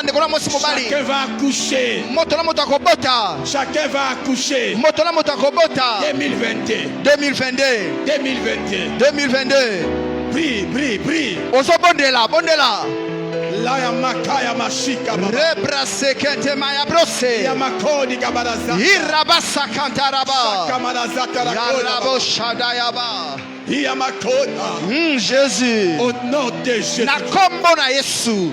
Chacun va accoucher. Chacun va accoucher. 2022. 2022. Prie, prie, prie. Bondela. La ya makaya mashika baba. Rebrasekete maya brose. Ya makodi kabaraza. Irabasa kantaraba. Kamarazata la Yarabo shadayaba. Ya makoda. Jésus. Au nom de Jésus. Na kombo na Yesu.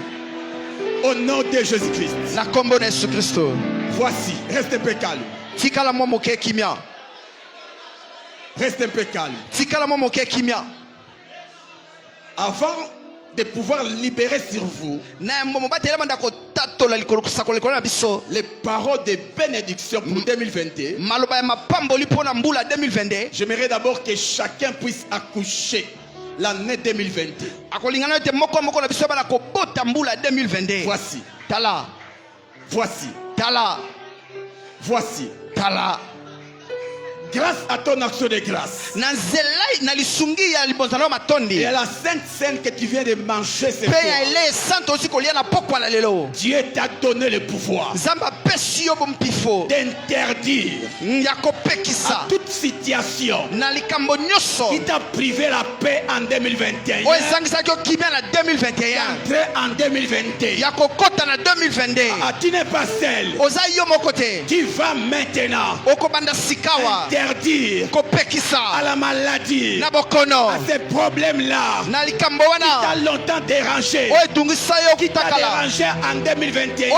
Au nom de Jésus-Christ. Na kombo na Yesu Kristo. Voici, reste un peu calme. Tikala mo moke kimia. Reste un peu calme. Tikala mo moke kimia. Avant de pouvoir libérer sur vous les paroles de bénédiction pour 2022, j'aimerais d'abord que chacun puisse accoucher l'année 2022. Voici. Tala. Voici. Tala. Voici. Tala. Grâce à ton action de grâce et à la sainte scène que tu viens de manger ce soir, Dieu t'a donné le pouvoir d'interdire à toute situation qui t'a privé la paix en 2021 d'entrer en 2022. Ah, tu n'es pas seul. Tu vas maintenant interdire à la maladie, à ces problèmes-là qui t'a longtemps dérangé, qui t'a dérangé en 2021,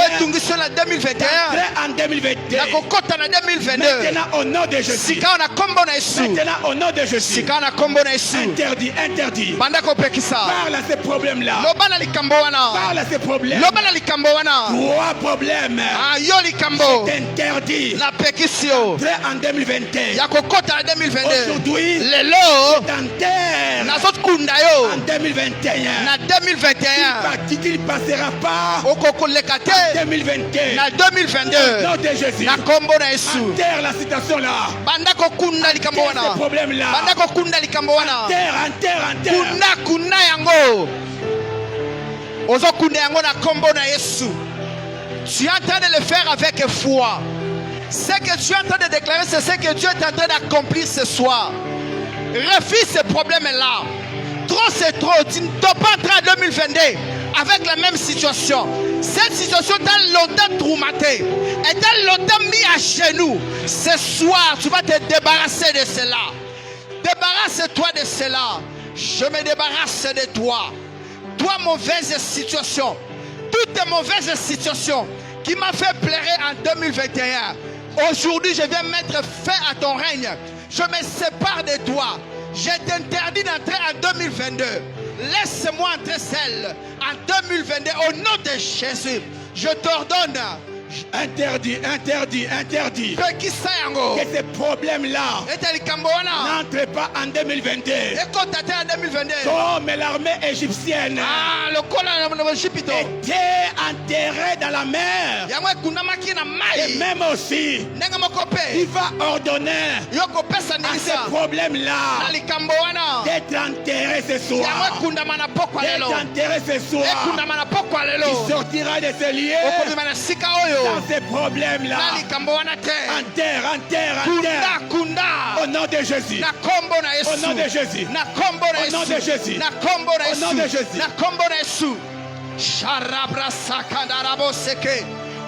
en 2022. Maintenant au nom de Jésus. Maintenant au nom de Jésus. Interdit, interdit. Parle à ces problèmes-là. Parle à ces problèmes. Trois problèmes. Interdit. En 2021. Aujourd'hui, t'enterre en 2021. Qui ne passera pas en 2021. Au nom de Jésus. Enterre la situation là. Enterre ce problème là. Enterre. Tu es en train de le faire avec foi. Ce que tu es en train de déclarer, c'est ce que Dieu est en train d'accomplir ce soir. Refuse ce problème-là. Trop c'est trop. Tu ne dois pas entrer en 2022 avec la même situation. Cette situation t'a longtemps traumatisé et t'a longtemps mis à genoux. Ce soir, tu vas te débarrasser de cela. Débarrasse-toi de cela. Je me débarrasse de toi. Toi, mauvaise situation. Toutes tes mauvaises situations qui m'ont fait pleurer en 2021. Aujourd'hui, je viens mettre fin à ton règne. Je me sépare de toi. Je t'interdis d'entrer en 2022. Laisse-moi entrer seul en 2022 au nom de Jésus. Je t'ordonne. Interdit. Que ces problèmes-là n'entrent pas en 2022. Comme l'armée égyptienne était enterrée dans la mer. Et même aussi, il va ordonner à ces problèmes-là d'être enterrés ce soir. D'être enterrés ce soir. Il sortira de ce lieu. Dans ces problèmes-là, enterre. Au nom de Jésus. Au nom de Jésus. Au nom de Jésus. Au nom de Jésus.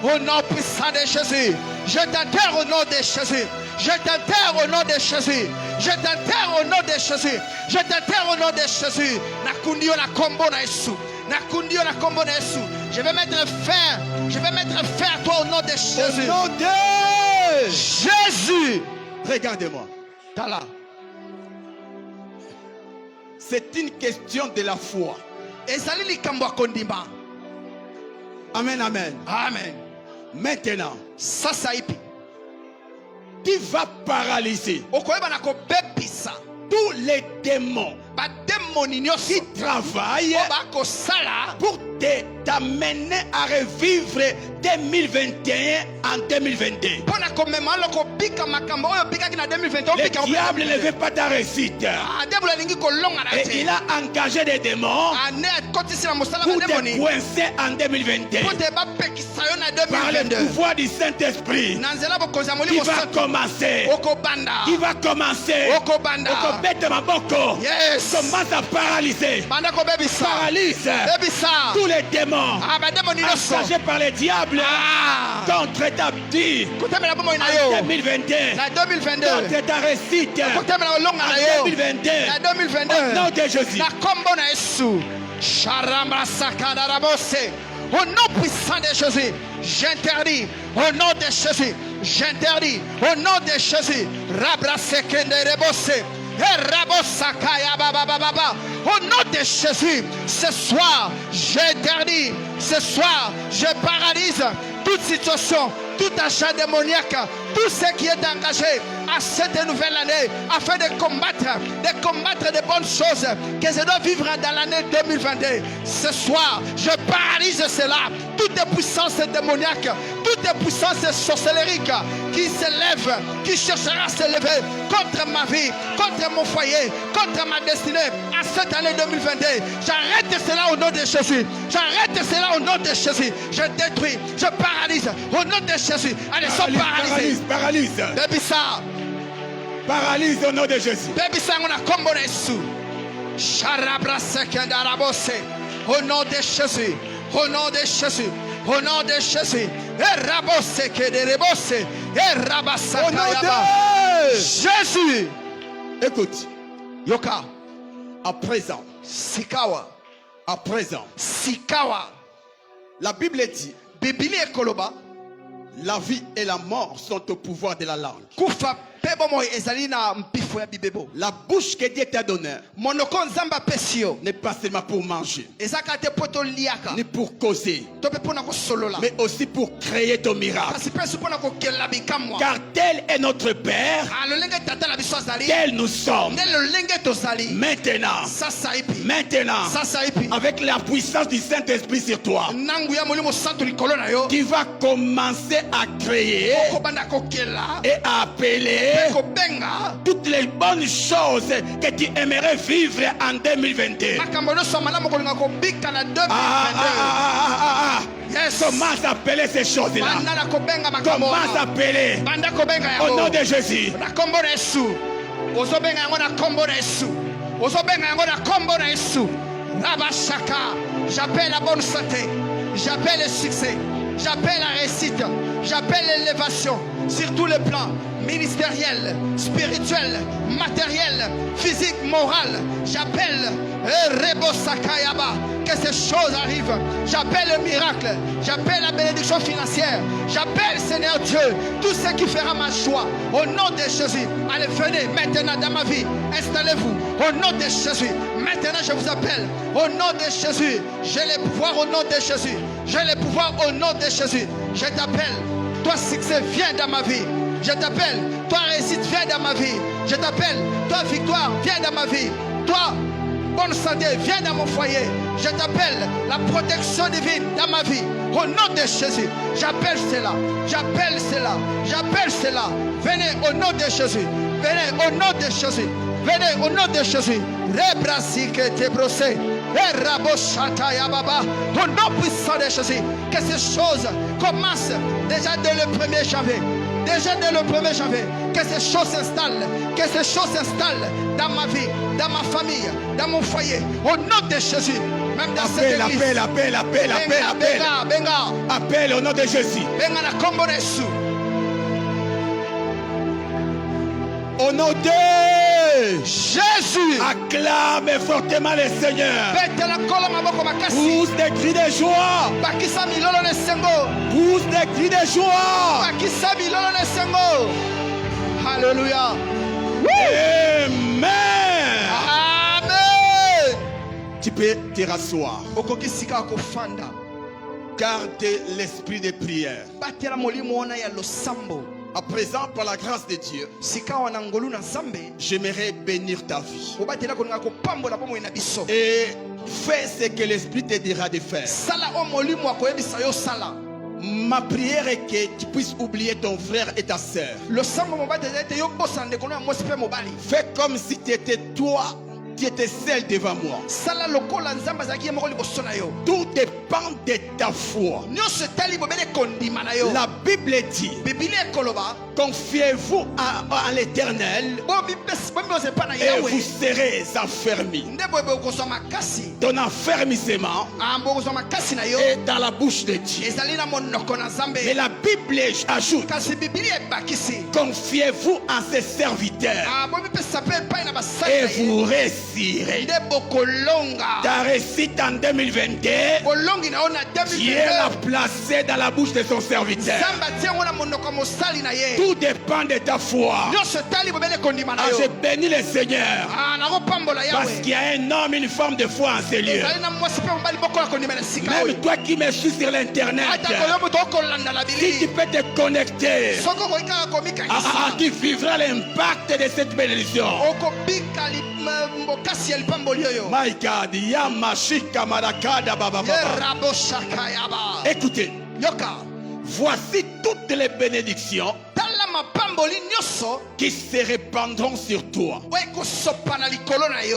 Au nom puissant de Jésus. Je t'enterre au nom de Jésus. Je t'enterre au nom de Jésus. Je t'enterre au nom de Jésus. Je t'enterre au nom de Jésus. Nakundio na kombo na Yesu. Nakundio na kombo na Yesu. Je vais mettre fin à toi au nom de Jésus. Au nom de Jésus. Regardez-moi. Tala. C'est une question de la foi. Ezali likambo kondimba. Amen. Amen. Maintenant, Sasaipi. Qui va paralyser tous les démons qui travaillent pour te t'amener à revivre 2021 en 2022. Le diable ne veut pas ta réussite. Et il a engagé des démons pour te coincer en 2022. Par le pouvoir du Saint-Esprit, qui va commencer. Qui va commencer. Commence à paralyser. Paralyse tous les démons engagés par le diable contre ta vie en 2022. Contre ta réussite en 2022. Au nom de Jésus. Au nom puissant de Jésus, j'interdis. Au nom de Jésus, j'interdis. Au nom de Jésus, au nom de Jésus, ce soir, j'interdis. Ce soir, je paralyse toute situation, tout achat démoniaque, tout ce qui est engagé à cette nouvelle année afin de combattre de bonnes choses que je dois vivre dans l'année 2022. Ce soir, je paralyse cela, toutes les puissances démoniaques, toutes les puissances sorcellériques qui se lèvent, qui chercheront à se lever contre ma vie, contre mon foyer, contre ma destinée à cette année 2022. J'arrête cela au nom de Jésus. J'arrête cela au nom de Jésus. Je détruis, je paralyse au nom de Jésus. Allez, sois paralysés. Paralyse. Baby ça. Paralyse au nom de Jésus. Baby ça, on a comboné sous. Charabra sekendarabose. Au nom de Jésus. Au nom de Jésus. Au nom de Jésus. Et rabose kederebose. Et rabasa. Au nom de Jésus. Écoute. Yoka. À présent. Sikawa. À présent. Sikawa. La Bible dit. Bibili ekoloba. La vie et la mort sont au pouvoir de la langue. La bouche que Dieu t'a donnée n'est pas seulement pour manger, ni pour causer, mais aussi pour créer ton miracle. Car tel est notre Père, tel nous sommes. Maintenant, avec la puissance du Saint-Esprit sur toi, tu vas commencer à créer et à appeler toutes les bonnes choses que tu aimerais vivre en 2022. Yes. Commence à appeler ces choses-là. Commence à appeler au nom de Jésus. J'appelle la bonne santé. J'appelle le succès. J'appelle la réussite. J'appelle l'élévation sur tous les plans, ministériel, spirituel, matériel, physique, moral. J'appelle Rebo Sakayaba, que ces choses arrivent. J'appelle le miracle. J'appelle la bénédiction financière. J'appelle, Seigneur Dieu, tout ce qui fera ma joie. Au nom de Jésus, allez, venez maintenant dans ma vie. Installez-vous. Au nom de Jésus. Maintenant, je vous appelle. Au nom de Jésus. J'ai le pouvoir au nom de Jésus. J'ai le pouvoir au nom de Jésus. Je t'appelle. Toi, succès, viens dans ma vie. Je t'appelle. Toi, réussite, viens dans ma vie. Je t'appelle. Toi, victoire, viens dans ma vie. Toi, bonne santé, viens dans mon foyer. Je t'appelle la protection divine dans ma vie. Au nom de Jésus, j'appelle cela. J'appelle cela. J'appelle cela. Venez au nom de Jésus. Venez au nom de Jésus. Venez au nom de Jésus. Rebrasike te brossé. Au nom puissant de Jésus, que ces choses commencent déjà dès le 1er janvier. Déjà dès le 1er janvier, que ces choses s'installent. Que ces choses s'installent dans ma vie, dans ma famille, dans mon foyer. Au nom de Jésus. Même dans cette église. Appelle au nom de Jésus. Au nom de Jésus, acclame fortement le Seigneur. Pousse des cris de joie. Pousse des cris de joie. Alléluia. Amen. Amen. Tu peux te rasseoir. Garde l'esprit de prière. À présent, par la grâce de Dieu, j'aimerais bénir ta vie. Et fais ce que l'Esprit te dira de faire. Ma prière est que tu puisses oublier ton frère et ta sœur. Fais comme si tu étais toi. Tu étais seul devant moi. Tout dépend de ta foi. La Bible dit: confiez-vous à l'Éternel et vous serez affermis. Ton affermissement est dans la bouche de Dieu. Mais la Bible ajoute: confiez-vous à ses serviteurs et vous réussirez. Ta réussite en 2022, Dieu l'a placé dans la bouche de son serviteur. Tout dépend de ta foi. Je bénis le Seigneur parce qu'il y a un homme, une femme de foi en ces lieux. Même toi qui me suis sur l'internet, si tu peux te connecter, tu vivras l'impact de cette bénédiction. My God, Yamashika Marakada Baba. Écoutez, voici toutes les bénédictions qui se répandront sur toi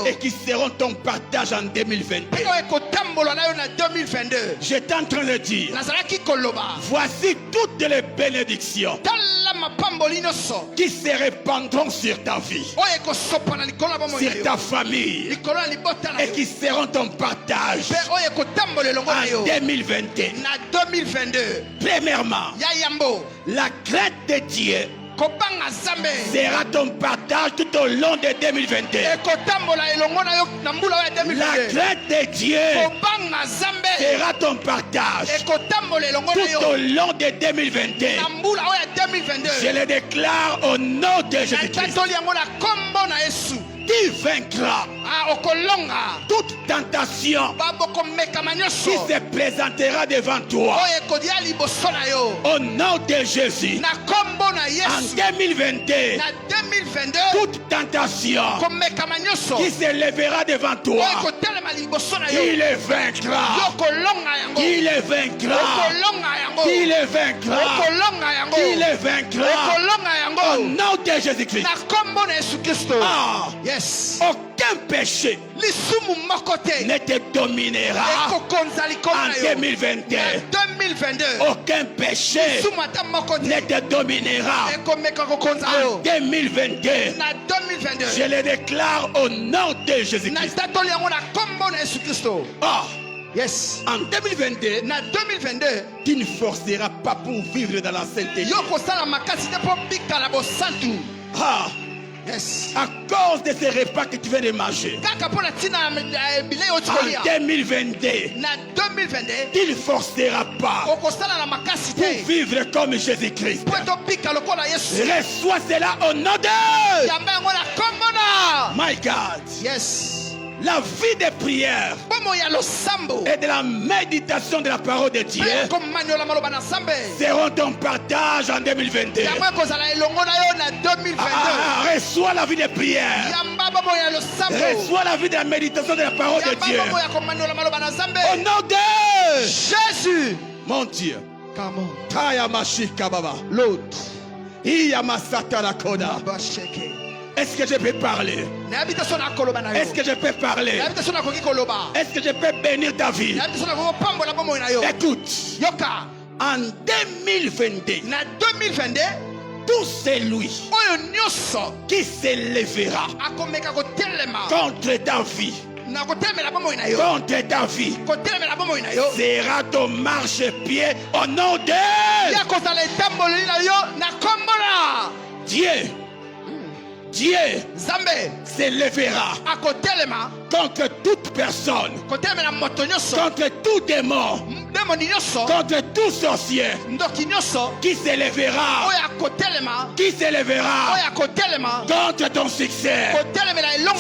et qui seront ton partage en 2022. J'étais en train de dire, voici toutes les bénédictions qui se répandront sur ta vie, sur ta famille, et qui seront ton partage en 2022. Premièrement, la crainte de Dieu sera ton partage tout au long de 2022. La crainte de Dieu sera ton partage tout au long de 2022. Je le déclare au nom de Jésus-Christ. Tu vaincras toute tentation qui se présentera devant toi. Au nom de Jésus, en 2022, toute tentation qui se lèvera devant toi, il le vaincra. Il le vaincra. Il le vaincra. Il le vaincra. Au nom de Jésus-Christ. Aucun péché ne te dominera en 2022. Aucun péché ne te dominera en 2022. Je le déclare au nom de Jésus-Christ. En 2022, tu ne forceras pas pour vivre dans la sainteté. À cause de ces repas que tu viens de manger, en 2022, tu ne forceras pas pour vivre comme Jésus-Christ. Reçois cela au nom de My God. La vie de prière et de la méditation de la parole de Dieu seront ton partage en 2022. Reçois la vie de prière. Reçois la vie de la méditation de la parole de Dieu. Au nom de Jésus, mon Dieu. L'autre. Est-ce que je peux parler? Est-ce que je peux parler? Est-ce que je peux bénir ta vie? Écoute, en 2022, tout celui qui s'élèvera contre ta vie, contre ta vie, sera ton marchepied au nom de Dieu. Dieu s'élèvera contre toute personne, contre tout démon, contre tout sorcier qui s'élèvera contre ton succès.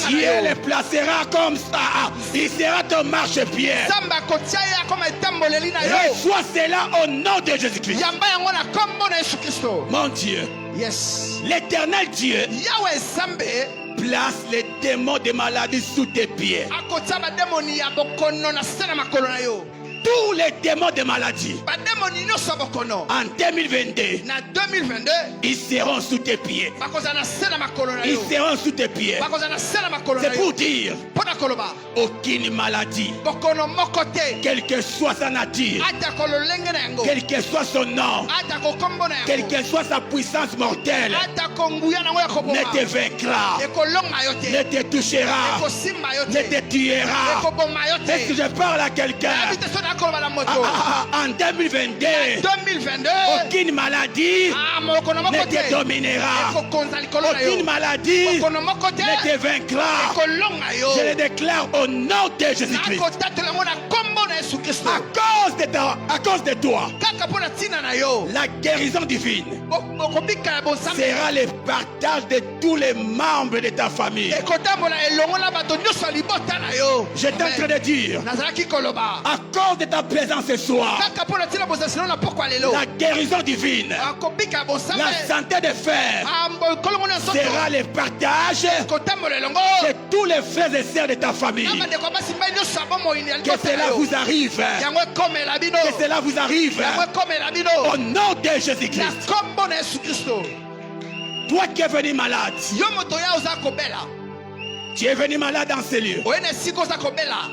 Dieu le placera comme ça. Il sera ton marchepied. Reçois cela au nom de Jésus-Christ. Mon Dieu. Yes. L'éternel Dieu Yahweh Zambe place les démons de maladie sous tes pieds. akotaba demoni ya bokono na sena makolo na yo. Tous les démons de maladie Ba demoni nyonso bokono. en 2022, Na 2022 ils seront sous tes pieds. bakoza na sena makolo na Ils yo. seront sous tes pieds. Bakoza na sena makolo na C'est yo. pour dire Pona koloba aucune maladie, bokono moko te. quelle que soit sa nature, Ata kololenge na yango. quel que soit son nom, Ata kokombo na quelle yango. que soit sa puissance mortelle, Ata konguya na ngo ya ne koboma. te vaincra, Ekolonga yo te. ne te touchera, Ekosimba yo ne te. te tuera. Ekoboma yo te. Est-ce que je parle à quelqu'un? Habite so na koloba na moto. En 2022, 2022 aucune maladie mokono moko ne te. te dominera. Ekokonza likolo na yo. Aucune maladie Mokono moko te. ne te vaincra. Ekolonga yo. Je le déclare au nom de Jésus-Christ. Nakotatela ngo na kombo na Yesu Kristo. À cause de toi, Kaka mpo na ntina na yo. la guérison divine Okobika ya bonsambe. sera le partage de tous les membres de ta famille. Ekotambola elongo na bato nyonso ya libota na yo. J'étais en train de dire, Nazalaki koloba. à cause de ta présence ce soir, Kaka mpo na ntina bozasino na pokwa lelo. la guérison divine, Akobika ya bonsambe. la santé des frères Kolongo na nsoto. sera le partage Ekotambola elongo. de tous les frères et sœurs de ta famille. Na bandeko basi mbai nyonso ya bomoi ya Que libota na cela yo. vous arrive. Yango ekomela bino. Que cela vous arrive. Yango ekomela bino. Au nom de Na Jésus-Christ. kombo na Yesu Kristo. Toi qui es venu malade, Yo moto ya oza kobela. tu es venu malade dans ces lieux. Oye na esika oza kobela.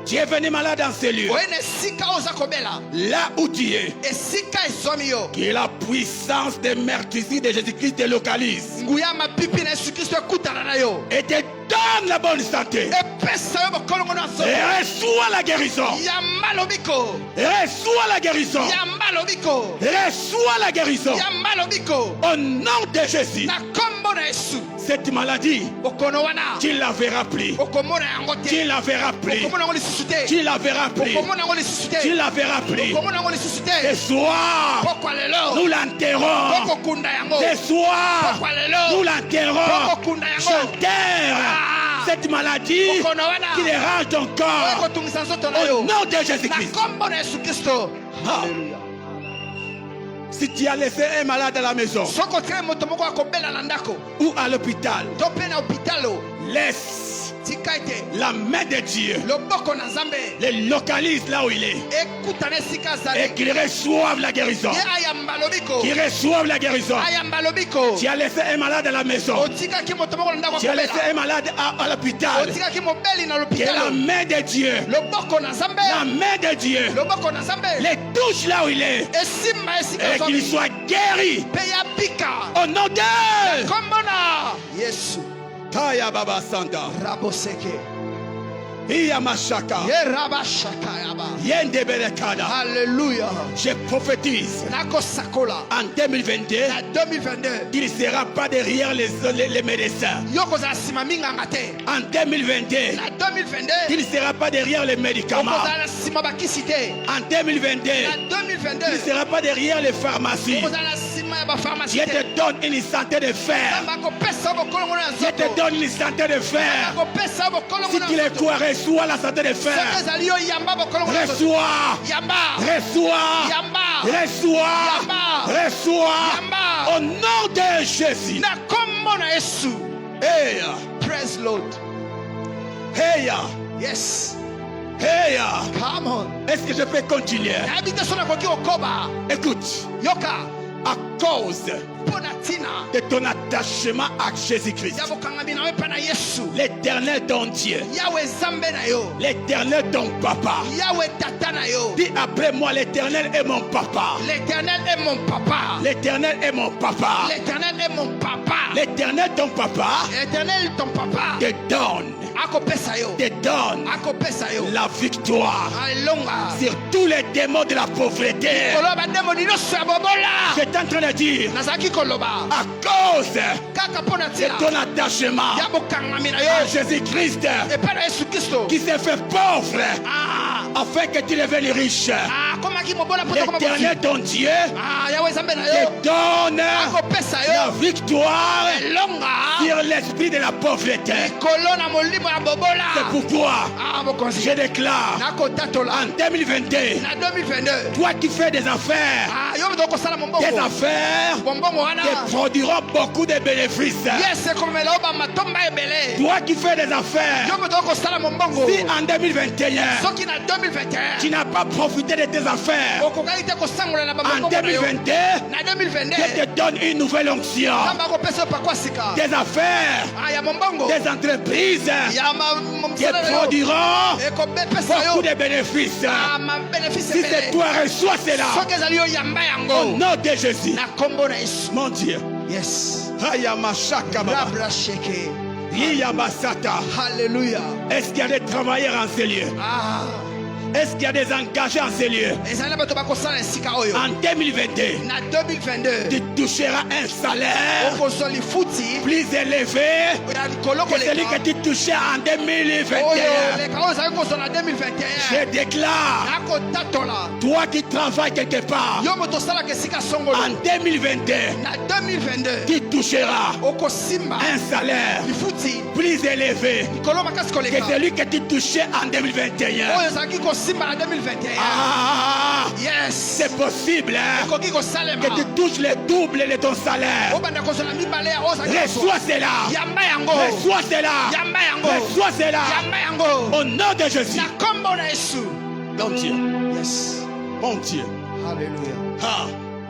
Tu es venu malade dans ces lieux. Oye na esika oza kobela. Là où tu es, Esika ezomi yo. que la puissance des meurtrissures de Jésus-Christ te localise Nguya mapipi na Yesu Kristo ekutana na yo. et te donne la bonne santé. Epesa yo bokolongo na nzoto. Et reçois la guérison. Yamba lobiko. Reçois la guérison. Yamba lobiko. Reçois la guérison. Yamba lobiko. Au nom de Jésus. Na kombo na Yesu. Cette maladie, Bokono wana. tu la verras plus. Okomona yango te. Tu la verras plus. Okomona yango lisusu te. Tu la verras plus. Okomona yango lisusu te. Tu la verras plus. Okomona yango lisusu te. Ce soir, Pokwa lelo. nous l'enterrons. Okokunda yango. Ce soir, Pokwa lelo. nous l'enterrons. Okokunda yango. J'enterre cette maladie Bokono wana. qui dérange ton corps. Okotungisa nzoto na Au yo. nom de Na Jésus-Christ. kombo na Yesu Kristo. Ah. Si tu as laissé un malade à la maison Soko tere moto moko akobela na ndako. ou à l'hôpital, To pe na hôpitalo. laisse Tika ete. la main de Dieu Loboko na Nzambe. le localise là où il est Ekutana esika et azali. qu'il reçoive la guérison. Ye ayamba lobiko. Qu'il reçoive la guérison. Ayamba lobiko. Tu as laissé un malade à la maison. Otikaki moto moko na ndako Tu as laissé akobela. un malade à l'hôpital. Otikaki mobeli na Que la l'hôpitalo. main de Dieu, Loboko na Nzambe. la main de Dieu, Loboko na Nzambe. les touche là où il est Esimba esika et qu'il azali. soit guéri. Pe ya bika. Au nom de Kombo na Yesu. Kaya Baba Sanda, Raboseke. Iya Mashaka, Ye rabashaka yaba. Yende Berekada. Alléluia. Je prophétise Nako sakola. en 2022, Na 2022. il ne sera pas derrière les médecins. Yoko za sima minganga te. En 2022, Na 2022. il ne sera pas derrière les médicaments. Okozala na sima bakisi te. En 2022, Na 2022. il ne sera pas derrière les pharmacies. Okozala na sima ya bapharmacie Dieu te. te donne une santé de fer. Nzambe akopesa bokolongo na Dieu te nzoto. donne une santé de fer. Akopesa bokolongo Si na tu le nzoto. crois, reçois la santé de Soki fer. ezali yo yamba bokolongo na nzoto. Reçois, Yamba. reçois, Yamba. reçois, Yamba. reçois. Yamba. Au nom de Jésus. Na kombo na Yesu. Hey, Praise Lord. hey, Yes. hey. Come on. Est-ce que je peux continuer? Nayebi te so nakoki kokoba. Écoute, Yoka. à cause Mpo na ntina. de ton attachement à Jésus-Christ, Ya bokangami na yo mpe na Yesu. l'Éternel ton Dieu, Yawe Nzambe na yo. l'Éternel ton papa. Yawe tata na yo. Dis après moi, l'Éternel est mon papa. L'Éternel est mon papa. L'Éternel est mon papa. L'Éternel est mon papa. L'Éternel ton papa L'Éternel ton papa. te donne, Akopesa yo. te donne Akopesa yo. la victoire Alonga. sur tous les démons de la pauvreté. Koloba demoni nyonso ya bobola. J'étais en train de dire, Nazalaki koloba. à cause Kaka mpo na de ntina. ton attachement Ya bokangami na à yo. Jésus-Christ Epai na Yesu Kristo. qui s'est fait pauvre Ah. afin que tu deviennes riche. L'Éternel ton Dieu te donne la victoire sur l'esprit de la pauvreté. C'est pourquoi je déclare en 2022, toi qui fais des affaires te produiront beaucoup de bénéfices. Toi qui fais des affaires, si en 2021 tu n'as pas profité de tes affaires, en 2022 je te donne une nouvelle onction. Des affaires, des entreprises te produiront beaucoup de bénéfices. Si c'est toi, reçois cela au nom de Jésus. Mon Dieu. Yes. Alléluia. Est-ce qu'il y a des travailleurs en ces lieux? Est-ce qu'il y a des engagés en ces lieux? En 2022, tu toucheras un salaire plus élevé que celui que tu touchais en 2021. Je déclare, toi qui travailles quelque part, en 2022, tu toucheras un salaire plus élevé que celui que tu touchais en 2021. Yes. C'est possible que tu touches le double de ton salaire. Reçois cela. Reçois cela. Reçois cela. Au nom de Jésus. Mon Dieu. Yes. Mon Dieu. Hallelujah.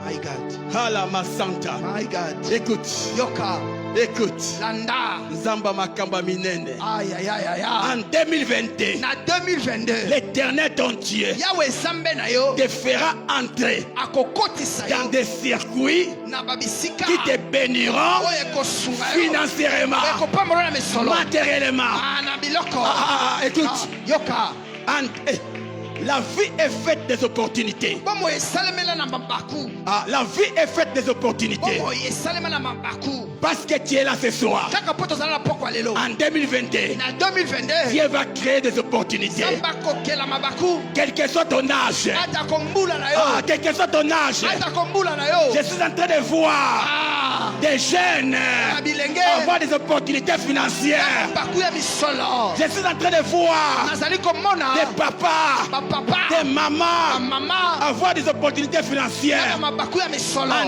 My God. Halama Santa. My God. Écoute. Yoka. Écoute. Landa. Nzamba Makamba Minene. Aïe aïe aïe aïe. En 2022, l'Éternel ton Dieu te fera entrer dans des circuits qui te béniront financièrement, matériellement. Écoute. La vie est faite des opportunités. La vie est faite des opportunités. Parce que tu es là ce soir. En 2022, Dieu va créer des opportunités. Quel que soit ton âge, quel que soit ton âge, je suis en train de voir des jeunes avoir des opportunités financières. Je suis en train de voir des papas, des mamans avoir des opportunités financières. En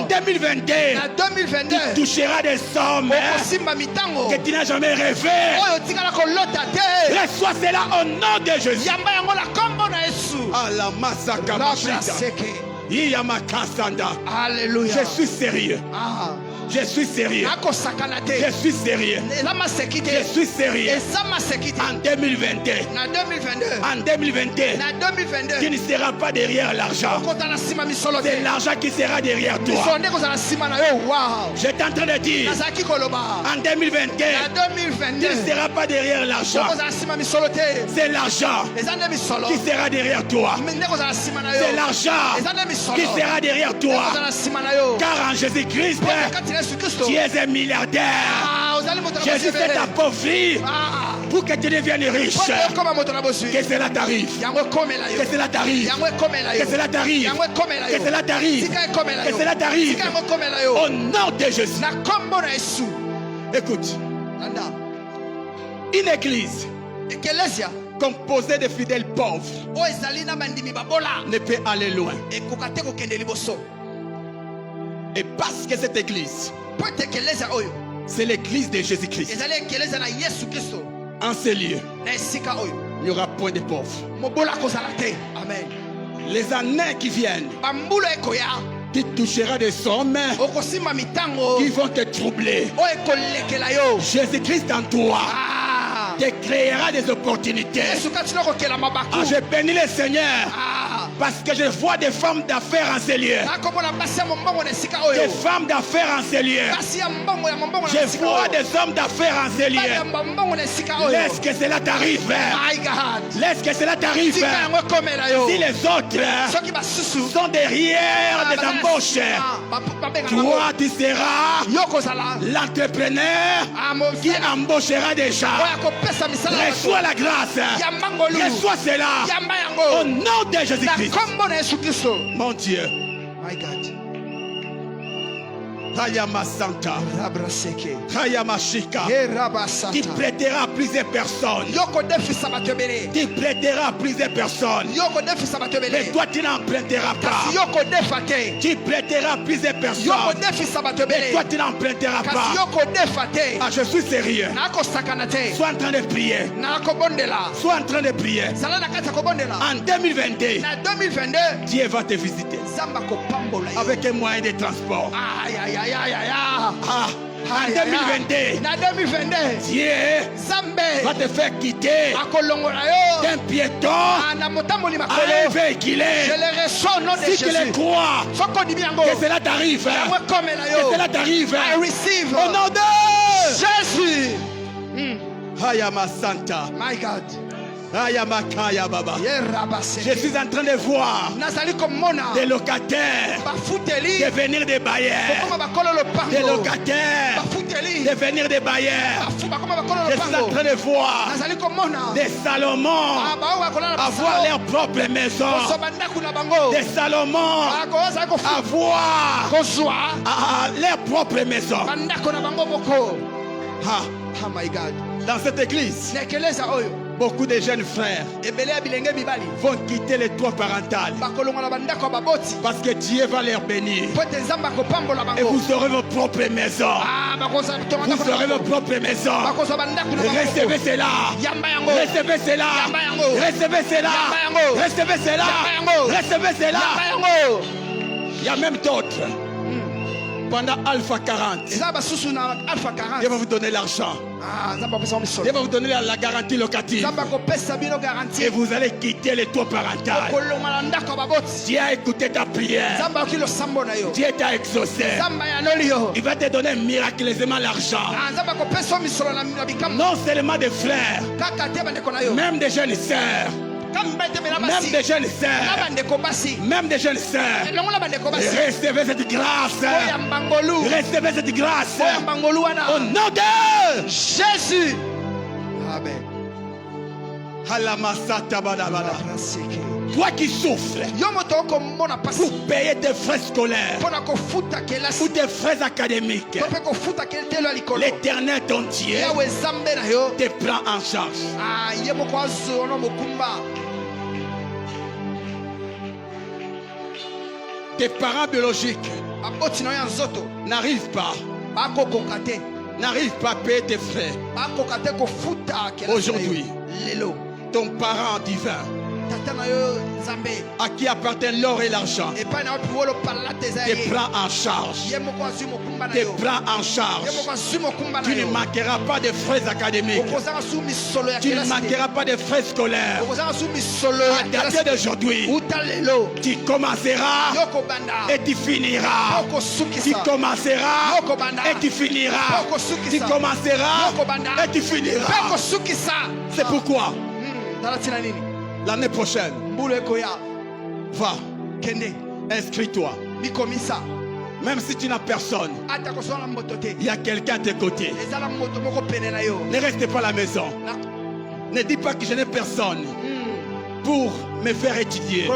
2022, tu toucheras des sommes que tu n'as jamais rêvé. Reçois cela au nom de Jésus. Alléluia. Je suis sérieux. Je suis sérieux. Je suis sérieux. Je suis sérieux. En 2022. En 2022. Tu ne seras pas derrière l'argent. C'est l'argent qui sera derrière toi. J'étais en train de dire. En 2022. Tu ne seras pas derrière l'argent. C'est l'argent qui sera derrière toi. C'est l'argent qui sera derrière toi. Car en Jésus-Christ, tu es un milliardaire. Jésus s'est appauvri pour que tu deviennes riche. Que cela t'arrive. Que cela t'arrive. Que cela t'arrive. Que cela t'arrive. Que cela t'arrive. Au nom de Jésus. Écoute. Une église composée de fidèles pauvres ne peut aller loin. Et parce que cette église, c'est l'église de Jésus-Christ, en ce lieu, il n'y aura point de pauvres. Amen. Les années qui viennent, tu toucheras des sommes qui vont te troubler. Jésus-Christ en toi te créera des opportunités. Je bénis le Seigneur Parce que je vois des femmes d'affaires en ces lieux. Des femmes d'affaires en ces lieux. Je vois des hommes d'affaires en ces lieux. Laisse que cela t'arrive. Laisse que cela t'arrive. Si les autres sont derrière des embauches, toi tu seras l'entrepreneur qui embauchera des gens. Reçois la grâce. Reçois cela. Au nom de Jésus-Christ. Mon Dieu. My God. Hayama Santa. Hayama Shika. Tu prêteras à plusieurs personnes. Tu prêteras à plusieurs personnes. Mais toi tu n'emprunteras pas. Tu prêteras à plusieurs personnes. Mais toi tu n'emprunteras pas. Ah, je suis sérieux. Sois en train de prier. Sois en train de prier. En 2022, Dieu va te visiter avec un moyen de transport. En 2022, Dieu va te faire quitter d'un piéton à un véhicule. Si tu le crois, que cela t'arrive. Que cela t'arrive. Au nom de Jésus. Hayama Santa. My God. Je suis en train de voir des locataires devenir des bailleurs. Des locataires devenir des bailleurs. Je suis en train de voir des Salomon avoir leur propre maison. Des Salomon avoir leur propre maison. Oh my God. Dans cette église, beaucoup de jeunes frères vont quitter les toits parentales parce que Dieu va les bénir. Et vous aurez vos propres maisons. Vous aurez vos propres maisons. Recevez cela. Recevez cela. Recevez cela. Recevez cela. Recevez cela. Il y a même d'autres. Pendant Alpha 40, Dieu va vous donner l'argent. Dieu va vous donner la garantie locative. Et vous allez quitter les toits parentales. Dieu a écouté ta prière. Dieu t'a exaucé. Il va te donner miraculeusement l'argent. Non seulement des frères, même des jeunes sœurs. Même des jeunes sœurs. Même des jeunes sœurs. Recevez cette grâce. Recevez cette grâce. Au nom de Jésus. Amen. Toi qui souffres pour payer tes frais scolaires ou tes frais académiques, l'Éternel ton Dieu te prend en charge. Tes parents biologiques n'arrivent pas à payer tes frais. Aujourd'hui, ton parent divin à qui appartient l'or et l'argent te prend en charge. Te prend en charge. Tu ne manqueras pas de frais académiques. Tu ne manqueras pas de frais scolaires. À dater d'aujourd'hui, tu commenceras et tu finiras. Tu commenceras et tu finiras. Tu commenceras et tu finiras. C'est pourquoi l'année prochaine, va, inscris-toi. Même si tu n'as personne, il y a quelqu'un à tes côtés. Ne reste pas à la maison. Ne dis pas que je n'ai personne pour me faire étudier.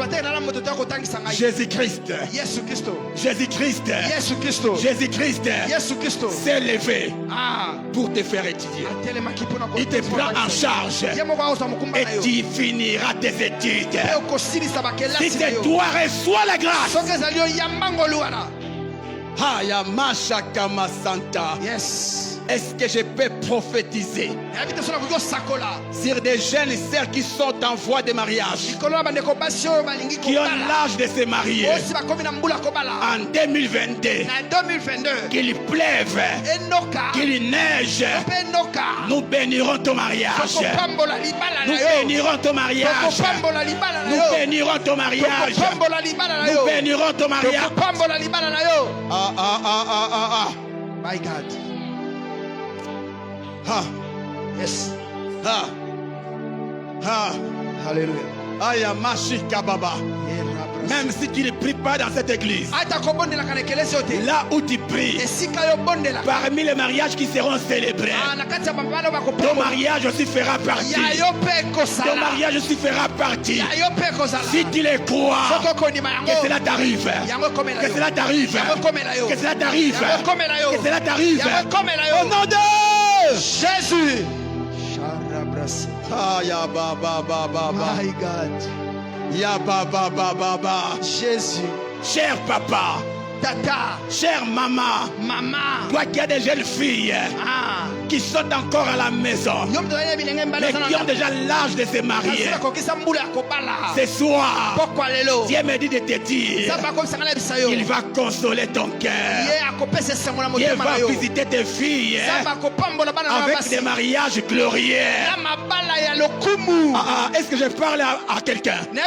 Jésus-Christ. Jésus-Christ. Jésus-Christ s'est levé pour te faire étudier. Il te prend en charge et tu finiras tes études. Si c'est toi, reçois la grâce. Yes. Est-ce que je peux prophétiser sur des jeunes sœurs qui sont en voie de mariage, qui ont l'âge de se marier en 2022, qu'il pleuve, qu'il neige, nous bénirons ton mariage. Nous bénirons ton mariage. Nous bénirons ton mariage. Nous bénirons ton mariage. My God. Yes. Hallelujah. Aya mashika baba. Même si tu ne pries pas dans cette église, là où tu pries, parmi les mariages qui seront célébrés, ton mariage aussi fera partie. Ton mariage aussi fera partie. Si tu les crois, que cela t'arrive. Que cela t'arrive. Que cela t'arrive. Que cela t'arrive. Au nom de Jésus. Ya baba baba. My God. Ya baba baba. Jésus. Cher papa, tata, chère maman, toi qui as des jeunes filles qui sont encore à la maison, mais qui ont déjà l'âge de se marier, ce soir, Dieu me dit de te dire qu'il va consoler ton cœur. Dieu va visiter tes filles avec des mariages glorieux. Est-ce que je parle à quelqu'un? Dieu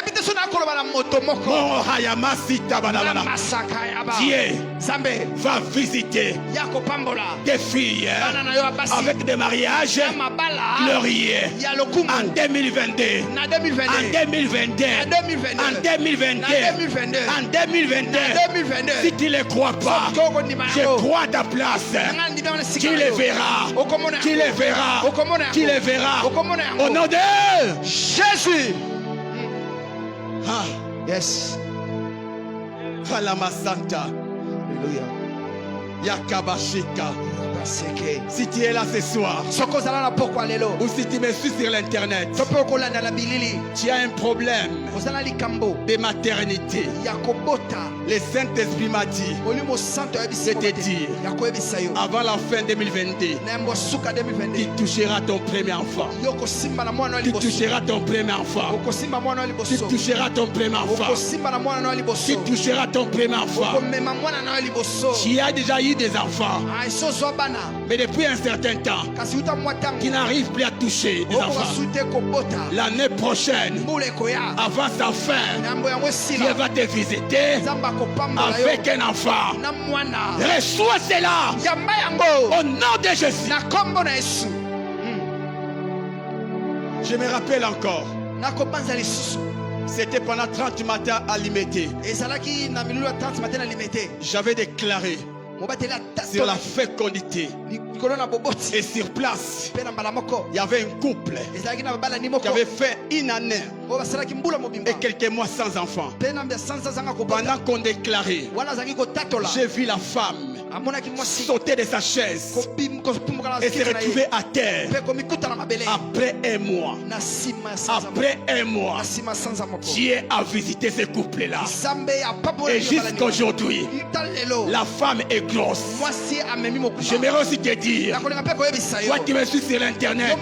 va visiter des filles avec des mariages glorieux en 2022, en 2022, en 2022, en 2022. Si tu ne les crois pas, je crois à ta place. Tu les verras, tu les verras, tu les verras. Au nom de Jésus. Yes. Kalama Santa. Alléluia. Yakabashika. Si tu es là ce soir, ou si tu me suis sur l'internet, tu as un problème de maternité, le Saint-Esprit m'a dit de te dire, avant la fin 2022, tu toucheras ton premier enfant. Tu toucheras ton premier enfant. Tu toucheras ton premier enfant. Tu toucheras ton premier enfant. Tu as déjà eu des enfants, mais depuis un certain temps, qui n'arrive plus à toucher les enfants. L'année prochaine, avant sa fin, Dieu va te visiter avec un enfant. Reçois cela au nom de Jésus. Je me rappelle encore, c'était pendant 30 matins à Limité. J'avais déclaré sur la fécondité. Et sur place, il y avait un couple qui avait fait une année et quelques mois sans enfant. Pendant qu'on déclarait, j'ai vu la femme sauter de sa chaise et se retrouver à terre. Après un mois, Dieu a visité ce couple-là. Et jusqu'aujourd'hui, la femme est grosse. J'aimerais aussi te dire, toi qui me suis sur l'internet,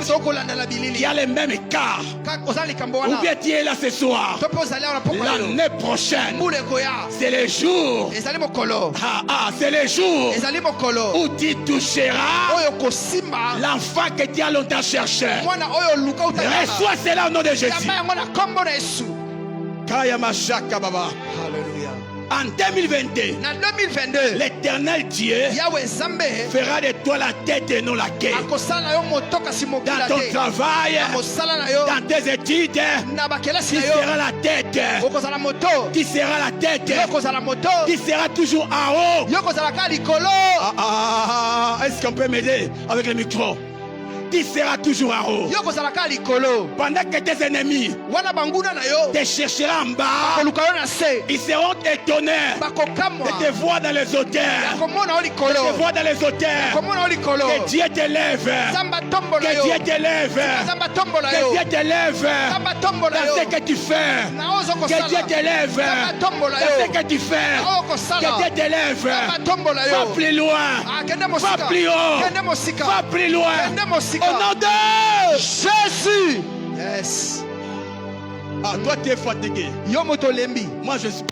qui a les mêmes cas, ou bien tu es là ce soir, l'année prochaine, c'est le jour, c'est le jour où tu toucheras l'enfant que tu as longtemps cherché. Reçois cela au nom de Jésus. En 2022, l'Éternel Dieu fera de toi la tête et non la queue. Dans ton travail, dans tes études, tu seras la tête. Tu seras la tête. Tu seras toujours en haut. Est-ce qu'on peut m'aider avec le micro? tu seras toujours en haut. Pendant que tes ennemis te chercheront en bas, ils seront étonnés de te voir dans les hauteurs. De te voir dans les hauteurs. Que Dieu t'élève. Que Dieu t'élève. Que Dieu t'élève dans ce que tu fais. Que Dieu t'élève dans ce que tu fais. Que Dieu t'élève. Va plus loin. Va plus haut. Va plus loin. Au nom de Jésus. Yes. Ah, toi tu es fatigué. Moi je suis.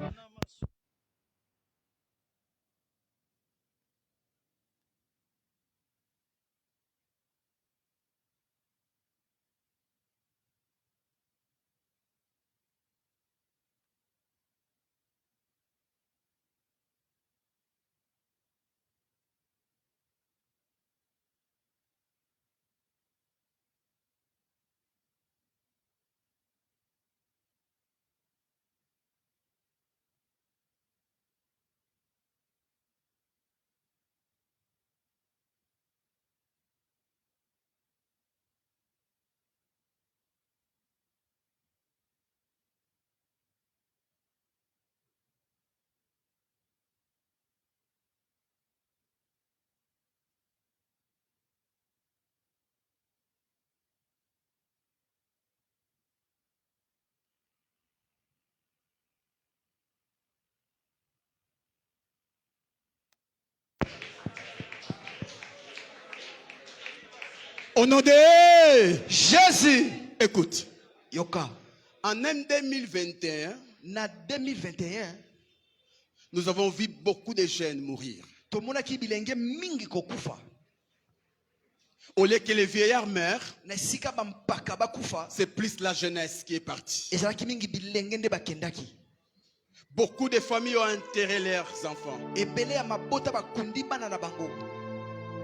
Au nom de Jésus. Écoute. Yoka. En 2021, nous avons vu beaucoup de jeunes mourir. Au lieu que les vieillards meurent, c'est plus la jeunesse qui est partie. Beaucoup de familles ont enterré leurs enfants.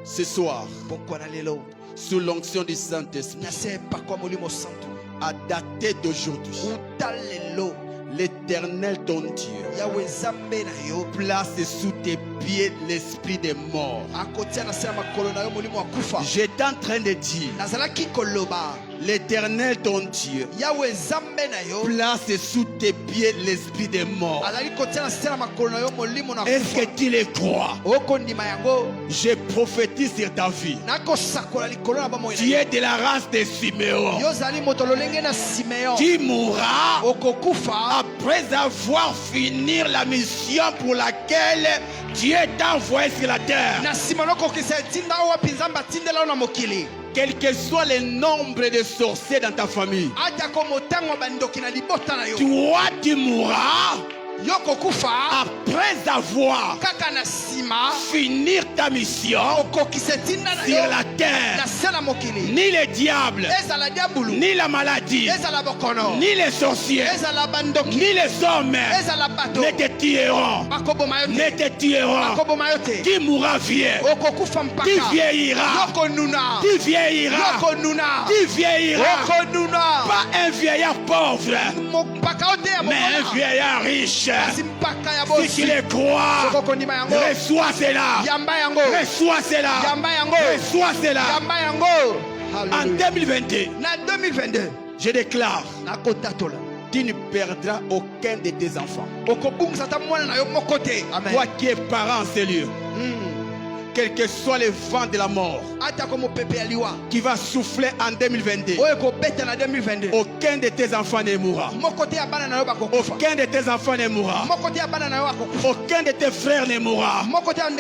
Ce soir, sous l'onction du Saint-Esprit, à dater d'aujourd'hui, l'Éternel ton Dieu place sous tes pieds l'esprit des morts. J'étais en train de dire, l'Éternel ton Dieu place sous tes pieds l'esprit des morts. Est-ce que tu les crois? Je prophétise sur ta vie. Tu es de la race de Siméon. Tu mourras après avoir fini la mission pour laquelle Dieu t'a envoyé sur la terre. Quel que soit le nombre de sorciers dans ta famille, toi tu mourras après avoir fini ta mission sur la terre. Ni les diables, ni la maladie, ni les sorciers, ni les hommes ne te tueront. Ne te tueront. Tu mourras vieux. Tu vieilliras. Tu vieilliras. Tu vieilliras. Pas un vieillard pauvre, mais un vieillard riche. Si tu les crois, reçois cela. Reçois cela. Reçois cela. En 2022, je déclare, tu ne perdras aucun de tes enfants. Toi qui es parent en ces lieux, quel que soit le vent de la mort qui va souffler en 2022, aucun de tes enfants ne mourra. Aucun de tes enfants ne mourra. Aucun de tes frères ne mourra. Aucun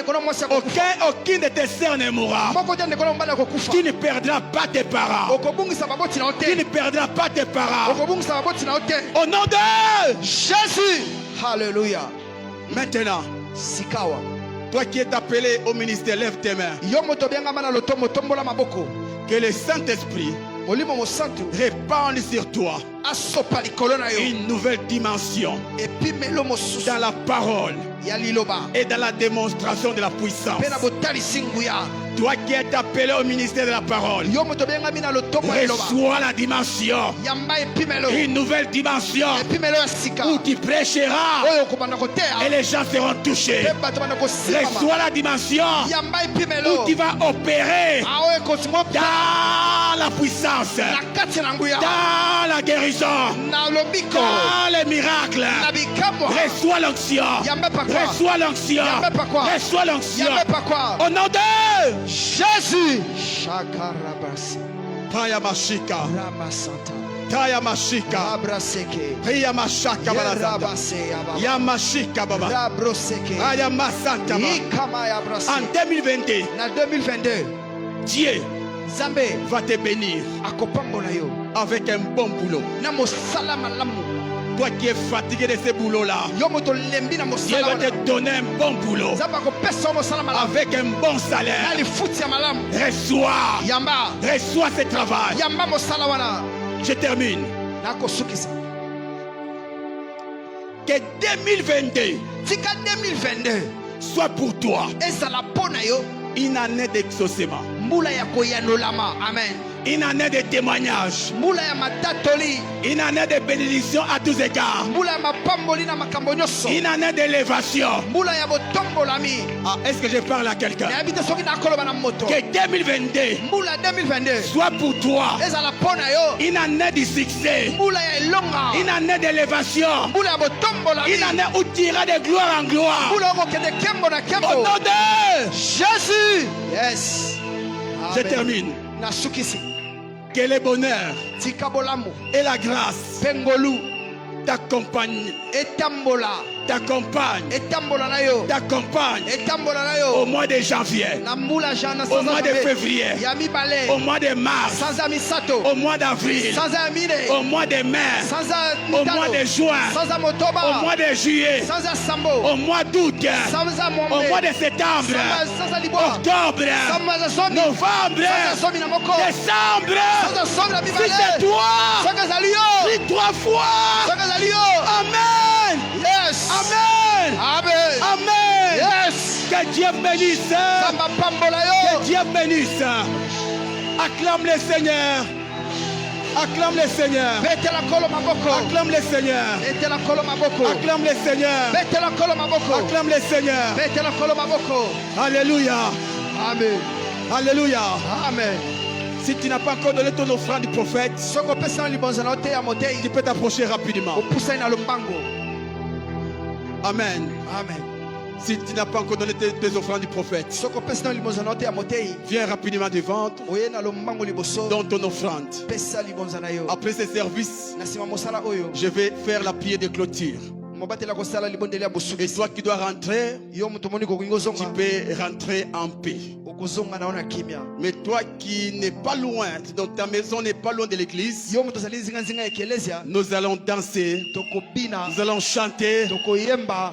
de tes sœurs ne mourra. Tu ne perdras pas tes parents. Tu ne perdras pas tes parents. Au nom de Jésus. Alléluia. Maintenant, toi qui es appelé au ministère, lève tes mains. Que le Saint-Esprit répande sur toi une nouvelle dimension dans la parole et dans la démonstration de la puissance. Toi qui es appelé au ministère de la parole, reçois la dimension, une nouvelle dimension où tu prêcheras et les gens seront touchés. Reçois la dimension où tu vas opérer dans la puissance, dans la guérison, dans les miracles. Reçois l'onction, reçois l'onction, reçois l'onction. Au nom de Jésus. Taya Mashika. Taya Mashika. Taya Mashaka Balazata. Yamashika Baba. Aya Masanta. En 2022, Dieu va te bénir avec un bon boulot. Toi qui es fatigué de ce boulot-là, Dieu va te donner un bon boulot avec un bon salaire. Reçois ce travail. Je termine. Que 2022 soit pour toi une année d'exaucement. Amen. Une année de témoignage. Une année de bénédiction à tous égards. Une année d'élévation. Est-ce que je parle à quelqu'un? Que 2022 soit pour toi une année de succès. Une année d'élévation. Une année où tu iras de gloire en gloire. Au nom de Jésus. Yes. Je termine. Que le bonheur et la grâce t'accompagnent. T'accompagne au mois de janvier, au mois de février, au mois de mars, au mois d'avril, au mois de mai, au mois de juin, au mois de juillet, au mois d'août, au mois de septembre, octobre, novembre, décembre. Si c'est toi, dis 3 fois. Amen. Yes. Amen. Amen. Amen. Yes. Que Dieu bénisse. Que Dieu bénisse. Acclame le Seigneur. Acclame le Seigneur. Acclame le Seigneur. Acclame le Seigneur. Acclame le Seigneur. Alléluia. Amen. Alléluia. Amen. Si tu n'as pas encore donné ton offrande du prophète, tu peux t'approcher rapidement. Amen. Amen. Si tu n'as pas encore donné tes offrandes du prophète, viens rapidement devant, donne ton offrande. Après ce service, je vais faire la prière de clôture. Et toi qui dois rentrer, tu peux rentrer en paix. Mais toi qui n'es pas loin, donc ta maison n'est pas loin de l'église, nous allons danser, nous allons chanter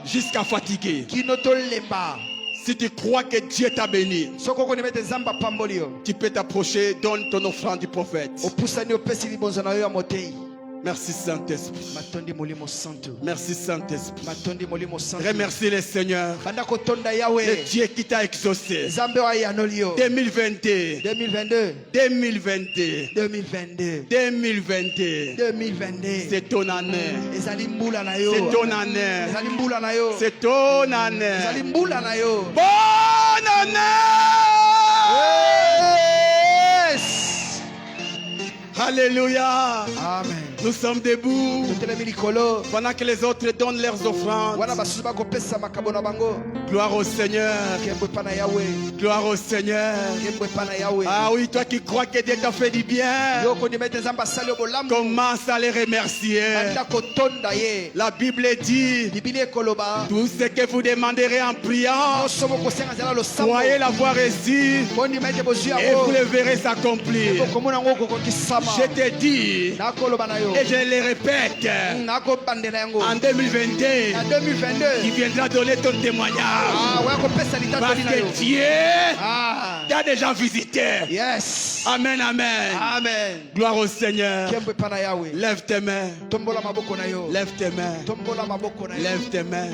jusqu'à fatiguer. Si tu crois que Dieu t'a béni, tu peux t'approcher, donne ton offrande du prophète. Merci Saint-Esprit. Merci Saint-Esprit. Remercie le Seigneur, le Dieu qui t'a exaucé. 2022, 2022, 2022, c'est ton année. C'est ton année. C'est ton année. Bonne année. Alléluia. Amen. Nous sommes debout pendant que les autres donnent leurs offrandes. Gloire au Seigneur. Gloire au Seigneur. Ah oui, toi qui crois que Dieu t'a fait du bien, commence à les remercier. La Bible dit, tout ce que vous demanderez en priant, croyez l'avoir reçu et vous le verrez s'accomplir. Je te dis, et je le répète, en 2022, tu viendras donner ton témoignage. Parce que Dieu T'as déjà visité. Yes. Amen, amen. Amen. Gloire au Seigneur. Lève tes mains. Lève tes mains. Lève tes mains.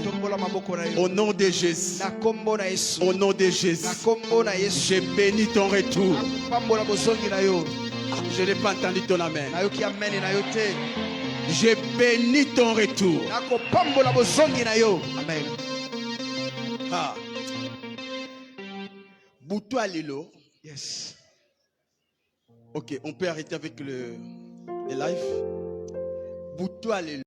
Au nom de Jésus. Au nom de Jésus. J'ai béni ton retour. Je n'ai pas entendu ton amen. J'ai béni ton retour. Amen. Ah. Boutou Alilo. Yes. Ok, on peut arrêter avec le live. Boutou Alilo.